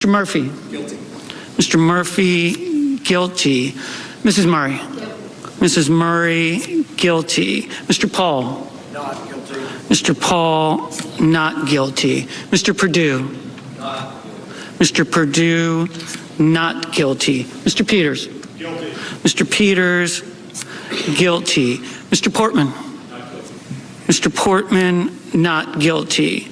Mr. Murphy? Guilty. Mr. Murphy, guilty. Mrs. Murray? Mrs. Murray, guilty. Mr. Paul? Not guilty. Mr. Paul, not guilty. Mr. Perdue? Not guilty. Mr. Perdue, not guilty. Mr. Peters? Guilty. Mr. Peters, guilty. Mr. Portman? Not guilty. Mr. Portman, not guilty.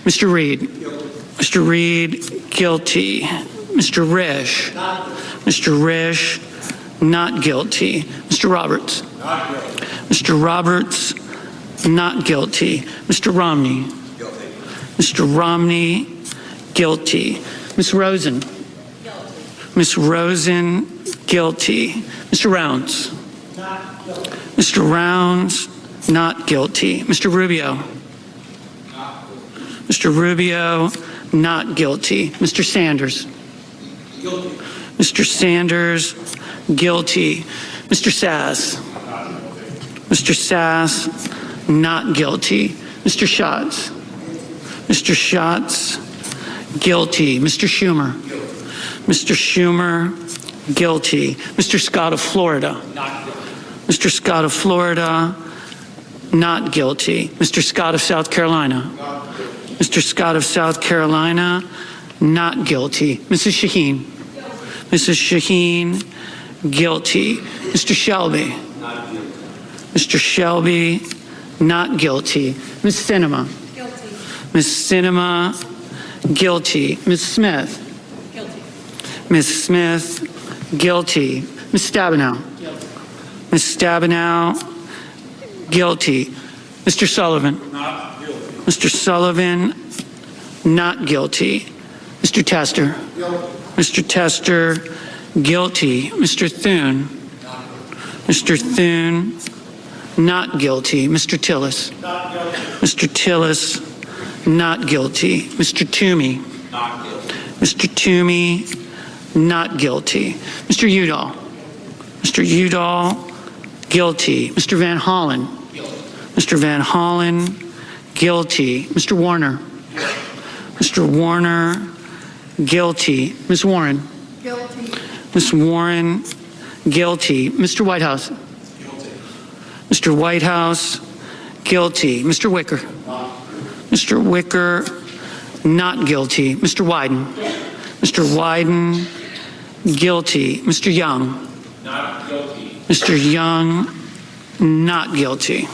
Mr. Reed? Guilty. Mr. Reed, guilty. Mr. Risch? Not guilty. Mr. Risch, not guilty. Mr. Roberts? Not guilty. Mr. Roberts, not guilty. Mr. Romney? Guilty. Mr. Romney, guilty. Ms. Rosen? Ms. Rosen, guilty. Mr. Rounds? Not guilty. Mr. Rounds, not guilty. Mr. Rubio? Not guilty. Mr. Rubio, not guilty. Mr. Sanders? Guilty. Mr. Sanders, guilty. Mr. Sass? Not guilty. Mr. Sass, not guilty. Mr. Schatz? Mr. Schatz, guilty. Mr. Schumer? Guilty. Mr. Schumer, guilty. Mr. Scott of Florida? Not guilty. Mr. Scott of Florida, not guilty. Mr. Scott of South Carolina? Not guilty. Mr. Scott of South Carolina, not guilty. Mrs. Shaheen? Mrs. Shaheen, guilty. Mr. Shelby? Not guilty. Mr. Shelby, not guilty. Ms. Sinema? Guilty. Ms. Sinema, guilty. Ms. Smith? Guilty. Ms. Smith, guilty. Ms. Stabenow? Guilty. Ms. Stabenow, guilty. Mr. Sullivan? Not guilty. Mr. Sullivan, not guilty. Mr. Tester? Guilty. Mr. Tester, guilty. Mr. Thune? Not guilty. Mr. Thune, not guilty. Mr. Tillis? Not guilty. Mr. Tillis, not guilty. Mr. Toomey? Not guilty. Mr. Toomey, not guilty. Mr. Udall? Mr. Udall, guilty. Mr. Van Hollen? Guilty. Mr. Van Hollen, guilty. Mr. Warner? Mr. Warner, guilty. Ms. Warren? Guilty. Ms. Warren, guilty. Mr. Whitehouse? Guilty. Mr. Whitehouse, guilty. Mr. Wicker? Mr. Wicker, not guilty. Mr. Wyden? Mr. Wyden, guilty. Mr. Young? Not guilty. Mr. Young, not guilty.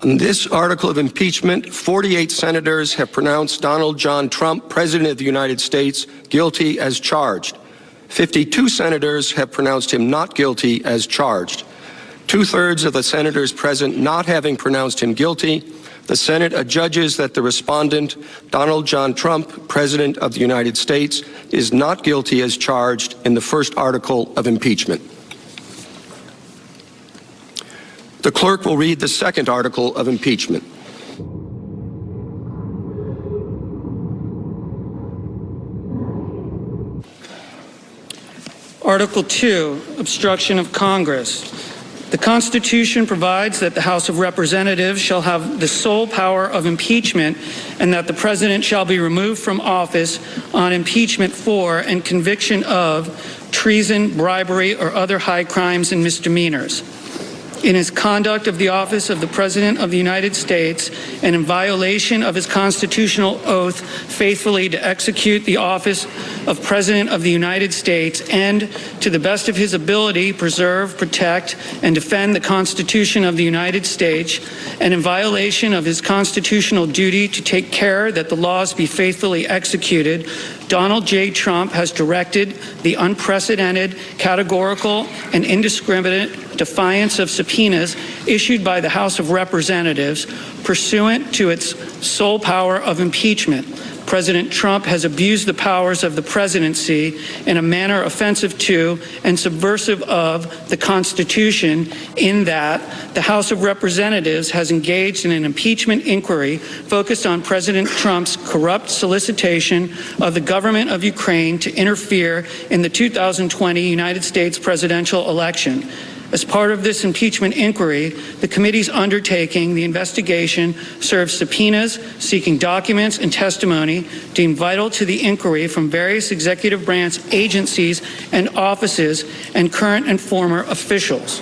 On this article of impeachment, 48 senators have pronounced Donald John Trump, President of the United States, guilty as charged. 52 senators have pronounced him not guilty as charged. Two-thirds of the senators present not having pronounced him guilty, the Senate adjudges that the respondent, Donald John Trump, President of the United States, is not guilty as charged in the first article of impeachment. The clerk will read the second article of impeachment. Article 2, obstruction of Congress. The Constitution provides that the House of Representatives shall have the sole power of impeachment and that the President shall be removed from office on impeachment for and conviction of treason, bribery, or other high crimes and misdemeanors. In his conduct of the office of the President of the United States and in violation of his constitutional oath faithfully to execute the office of President of the United States and, to the best of his ability, preserve, protect, and defend the Constitution of the United States, and in violation of his constitutional duty to take care that the laws be faithfully executed, Donald J. Trump has directed the unprecedented, categorical, and indiscriminate defiance of subpoenas issued by the House of Representatives pursuant to its sole power of impeachment. President Trump has abused the powers of the presidency in a manner offensive to and subversive of the Constitution, in that the House of Representatives has engaged in an impeachment inquiry focused on President Trump's corrupt solicitation of the government of Ukraine to interfere in the 2020 United States presidential election. As part of this impeachment inquiry, the committee's undertaking the investigation serves subpoenas seeking documents and testimony deemed vital to the inquiry from various executive branch agencies and offices and current and former officials.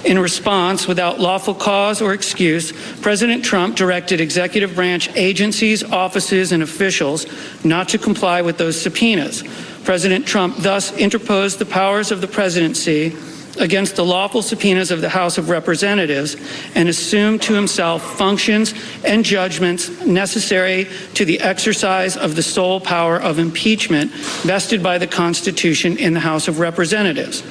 In response, without lawful cause or excuse, President Trump directed executive branch agencies, offices, and officials not to comply with those subpoenas. President Trump thus interposed the powers of the presidency against the lawful subpoenas of the House of Representatives and assumed to himself functions and judgments necessary to the exercise of the sole power of impeachment vested by the Constitution in the House of Representatives.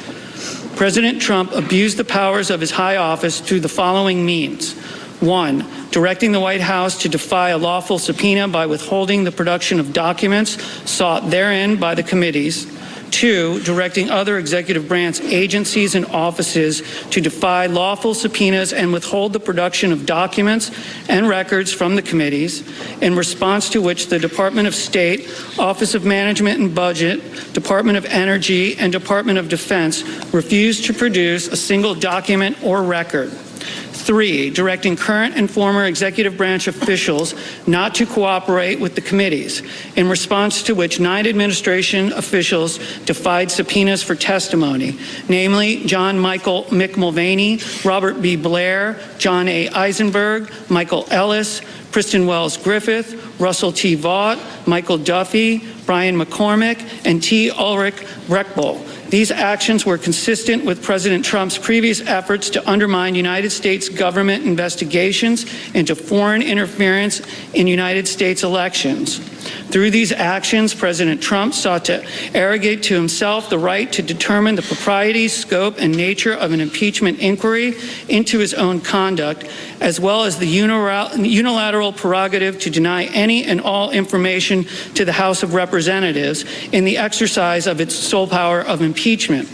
President Trump abused the powers of his high office through the following means. 1, directing the White House to defy a lawful subpoena by withholding the production of documents sought therein by the committees. 2, directing other executive branch agencies and offices to defy lawful subpoenas and withhold the production of documents and records from the committees, in response to which the Department of State, Office of Management and Budget, Department of Energy, and Department of Defense refused to produce a single document or record. 3, directing current and former executive branch officials not to cooperate with the committees, in response to which 9 administration officials defied subpoenas for testimony, namely John Michael Mick Mulvaney, Robert B. Blair, John A. Eisenberg, Michael Ellis, Kristen Wells Griffith, Russell T. Vaught, Michael Duffy, Brian McCormick, and T. Ulrich Breckbull. These actions were consistent with President Trump's previous efforts to undermine United States government investigations into foreign interference in United States elections. Through these actions, President Trump sought to arrogate to himself the right to determine the propriety, scope, and nature of an impeachment inquiry into his own conduct, as well as the unilateral prerogative to deny any and all information to the House of Representatives in the exercise of its sole power of impeachment.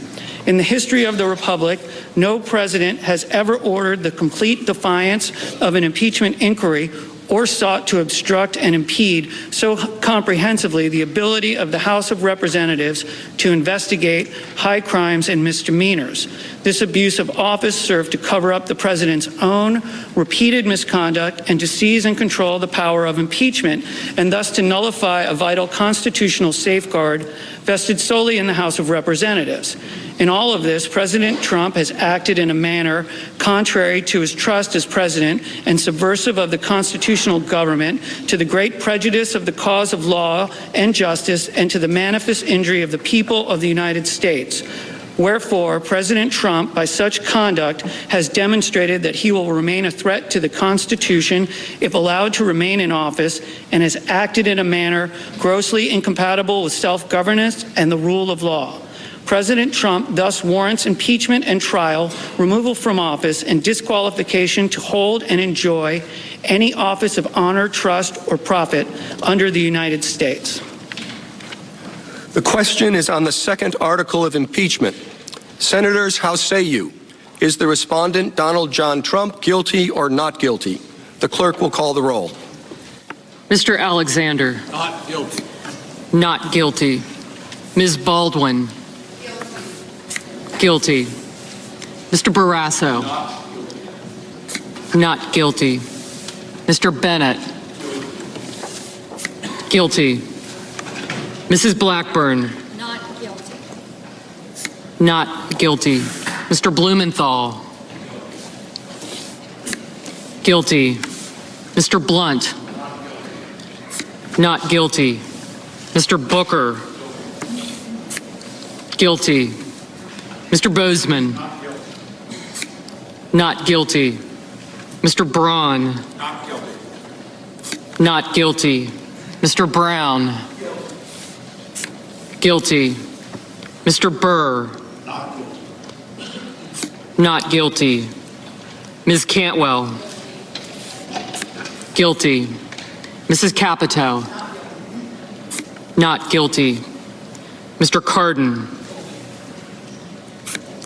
In the history of the Republic, no president has ever ordered the complete defiance of an impeachment inquiry or sought to obstruct and impede so comprehensively the ability of the House of Representatives to investigate high crimes and misdemeanors. This abuse of office served to cover up the president's own repeated misconduct and to seize and control the power of impeachment, and thus to nullify a vital constitutional safeguard vested solely in the House of Representatives. In all of this, President Trump has acted in a manner contrary to his trust as president and subversive of the constitutional government, to the great prejudice of the cause of law and justice, and to the manifest injury of the people of the United States. Wherefore, President Trump, by such conduct, has demonstrated that he will remain a threat to the Constitution if allowed to remain in office, and has acted in a manner grossly incompatible with self-governance and the rule of law. President Trump thus warrants impeachment and trial, removal from office, and disqualification to hold and enjoy any office of honor, trust, or profit under the United States. The question is on the second article of impeachment. Senators, how say you? Is the respondent, Donald John Trump, guilty or not guilty? The clerk will call the roll. Mr. Alexander. Not guilty. Not guilty. Ms. Baldwin. Guilty. Mr. Barrasso. Not guilty. Mr. Bennett. Guilty. Mrs. Blackburn. Not guilty. Not guilty. Mr. Blumenthal. Guilty. Mr. Blunt. Not guilty. Mr. Booker. Guilty. Mr. Bozeman. Not guilty. Mr. Braun. Not guilty. Not guilty. Mr. Brown. Guilty. Mr. Burr. Not guilty. Not guilty. Ms. Cantwell. Guilty. Mrs. Capito. Not guilty. Mr. Cardin.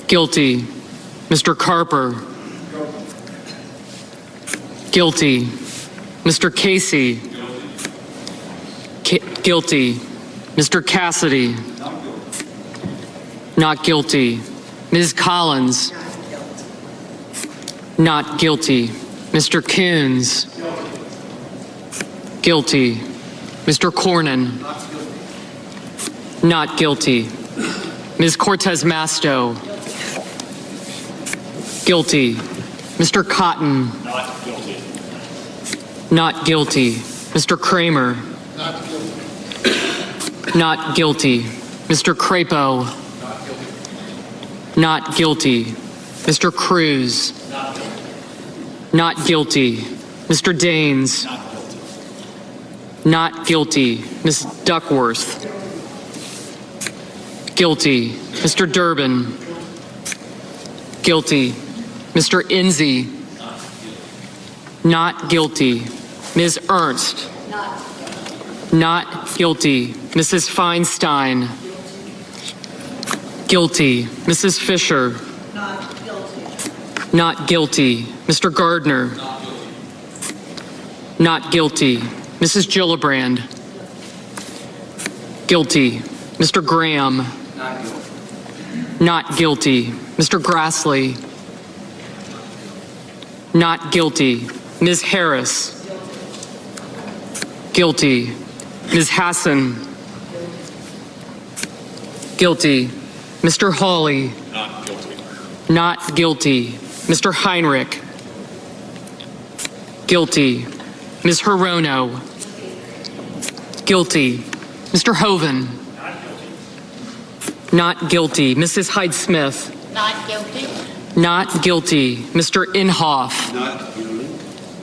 Guilty. Mr. Carper. Guilty. Mr. Casey. Guilty. Mr. Cassidy. Not guilty. Ms. Collins. Not guilty. Mr. Coons. Guilty. Mr. Cornyn. Not guilty. Ms. Cortez Masto. Guilty. Mr. Cotton. Not guilty. Not guilty. Mr. Kramer. Not guilty. Not guilty. Mr. Crapo. Not guilty. Not guilty. Mr. Cruz. Not guilty. Not guilty. Mr. Daines. Not guilty. Not guilty. Ms. Duckworth. Guilty. Mr. Durbin. Guilty. Mr. Enzi. Not guilty. Ms. Ernst. Not guilty. Mrs. Feinstein. Guilty. Mrs. Fisher. Not guilty. Mr. Gardner. Not guilty. Mrs. Gillibrand. Guilty. Mr. Graham. Not guilty. Not guilty. Mr. Grassley. Not guilty. Ms. Harris. Guilty. Ms. Hassan. Guilty. Mr. Hawley. Not guilty. Not guilty. Mr. Heinrich. Guilty. Ms. Hirono. Guilty. Mr. Hoven. Not guilty. Mrs. Hyde-Smith. Not guilty. Not guilty. Mr. Inhofe. Not guilty.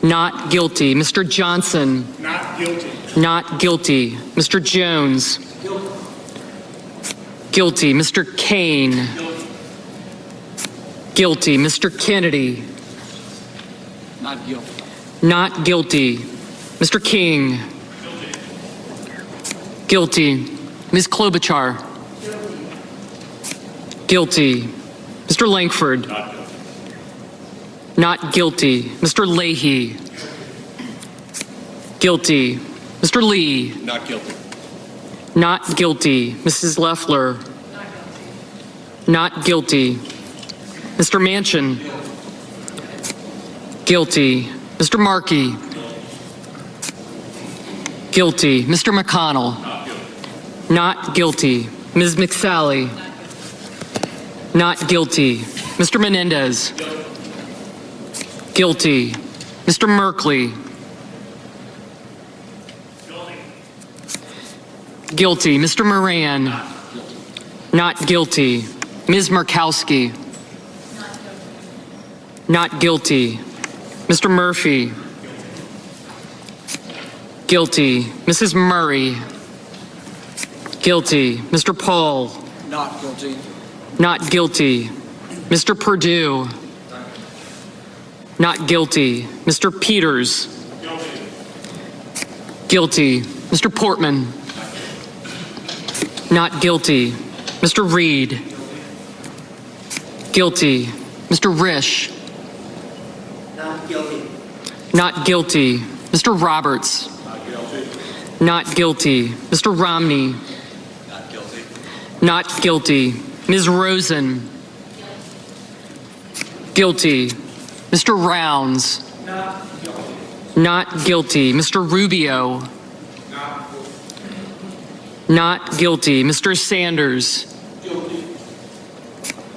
Not guilty. Mr. Johnson. Not guilty. Not guilty. Mr. Jones. Guilty. Mr. Kane. Guilty. Mr. Kennedy. Not guilty. Not guilty. Mr. King. Guilty. Ms. Klobuchar. Guilty. Mr. Langford. Not guilty. Not guilty. Mr. Leahy. Guilty. Mr. Lee. Not guilty. Not guilty. Mrs. Loeffler. Not guilty. Mr. Manchin. Guilty. Mr. Markey. Guilty. Mr. McConnell. Not guilty. Ms. McSally. Not guilty. Mr. Menendez. Guilty. Mr. Merkley. Guilty. Mr. Moran. Not guilty. Ms. Murkowski. Not guilty. Mr. Murphy. Guilty. Mrs. Murray. Guilty. Mr. Paul. Not guilty. Not guilty. Mr. Perdue. Not guilty. Mr. Peters. Guilty. Mr. Portman. Not guilty. Mr. Reed. Guilty. Mr. Risch. Not guilty. Not guilty. Mr. Roberts. Not guilty. Not guilty. Mr. Romney. Not guilty. Not guilty. Ms. Rosen. Guilty. Mr. Rounds. Not guilty. Mr. Rubio. Not guilty. Mr. Sanders.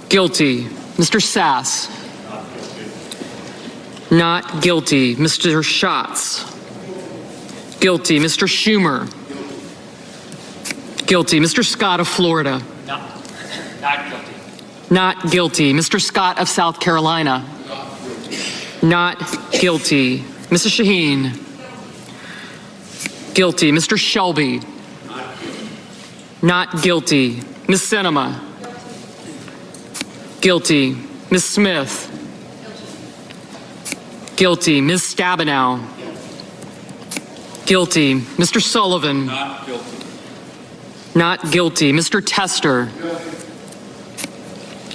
Guilty. Mr. Sass. Not guilty. Mr. Schatz. Guilty. Mr. Schumer. Guilty. Mr. Scott of Florida. Not guilty. Not guilty. Mr. Scott of South Carolina. Not guilty. Mrs. Shaheen. Guilty. Mr. Shelby. Not guilty. Ms. Sinema. Guilty. Ms. Smith. Guilty. Ms. Stabenow. Guilty. Mr. Sullivan. Not guilty. Not guilty. Mr. Tester.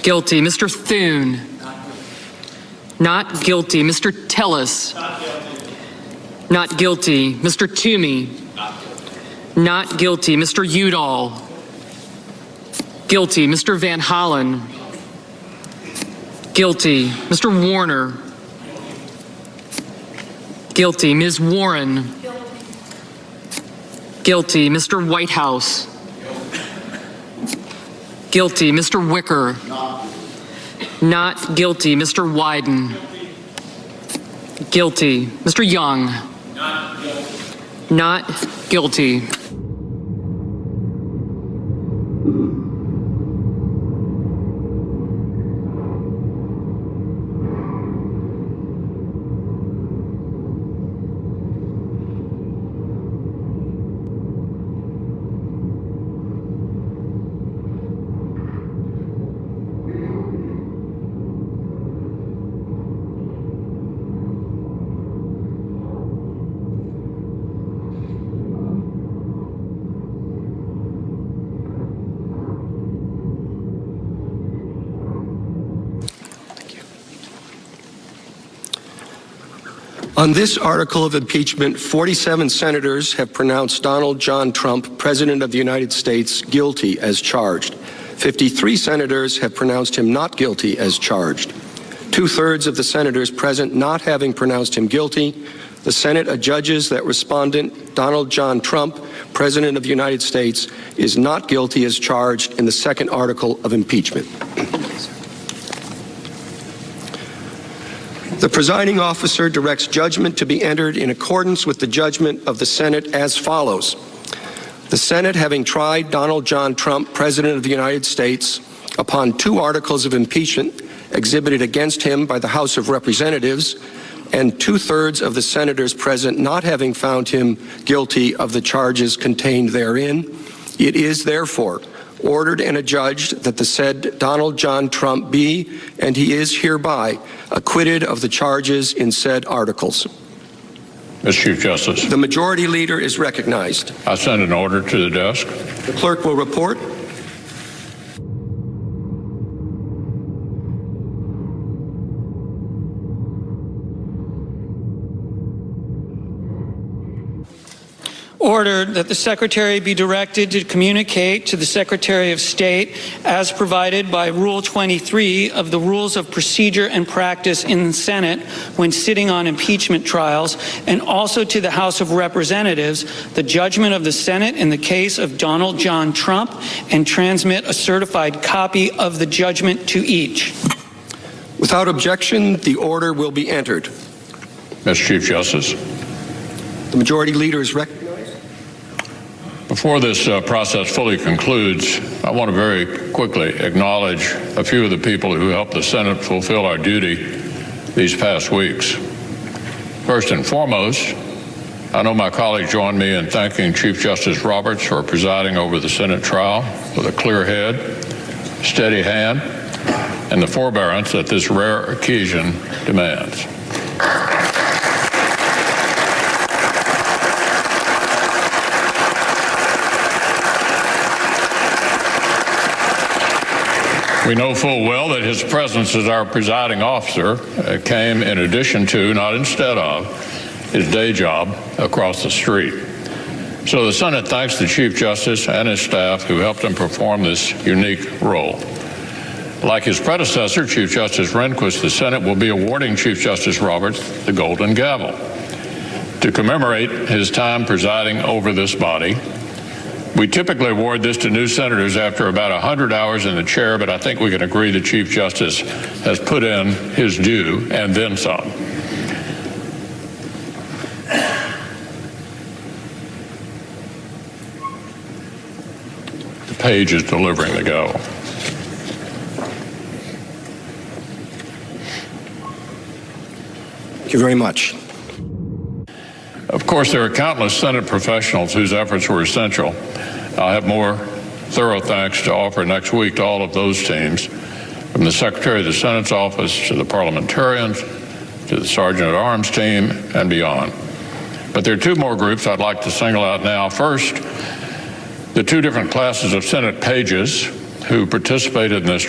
Guilty. Mr. Thune. Not guilty. Mr. Tillis. Not guilty. Mr. Toomey. Not guilty. Mr. Udall. Guilty. Mr. Van Hollen. Guilty. Mr. Warner. Guilty. Ms. Warren. Guilty. Mr. Whitehouse. Guilty. Mr. Wicker. Not guilty. Mr. Wyden. Guilty. Mr. Young. Not guilty. On this article of impeachment, 47 senators have pronounced Donald John Trump, President of the United States, guilty as charged. 53 senators have pronounced him not guilty as charged. 2/3 of the senators present not having pronounced him guilty, the Senate adjudges that respondent Donald John Trump, President of the United States, is not guilty as charged in the second article of impeachment. The presiding officer directs judgment to be entered in accordance with the judgment of the Senate as follows. The Senate, having tried Donald John Trump, President of the United States, upon 2 articles of impeachment exhibited against him by the House of Representatives, and 2/3 of the senators present not having found him guilty of the charges contained therein, it is therefore ordered and adjudged that the said Donald John Trump be, and he is hereby, acquitted of the charges in said articles. Mr. Chief Justice, The Majority Leader is recognized. I send an order to the desk. The clerk will report. Ordered that the Secretary be directed to communicate to the Secretary of State as provided by Rule 23 of the Rules of Procedure and Practice in the Senate when sitting on impeachment trials, and also to the House of Representatives, the judgment of the Senate in the case of Donald John Trump, and transmit a certified copy of the judgment to each. Without objection, the order will be entered. Mr. Chief Justice, The Majority Leader is recognized. before this process fully concludes, I want to very quickly acknowledge a few of the people who helped the Senate fulfill our duty these past weeks. First and foremost, I know my colleagues join me in thanking Chief Justice Roberts for presiding over the Senate trial with a clear head, steady hand, and the forbearance that this rare occasion demands. We know full well that his presence as our presiding officer came in addition to, not instead of, his day job across the street. So the Senate thanks the Chief Justice and his staff who helped him perform this unique role. Like his predecessor, Chief Justice Rehnquist, the Senate will be awarding Chief Justice Roberts the Golden Gavel. To commemorate his time presiding over this body, We typically award this to new senators after about 100 hours in the chair, but I think we can agree the Chief Justice has put in his due and then some. The page is delivering the go. Thank you very much. Of course, there are countless Senate professionals whose efforts were essential. I'll have more thorough thanks to offer next week to all of those teams, from the Secretary of the Senate's office to the parliamentarians, to the Sergeant at Arms team, and beyond. But there are two more groups I'd like to single out now. First, the two different classes of Senate pages who participated in this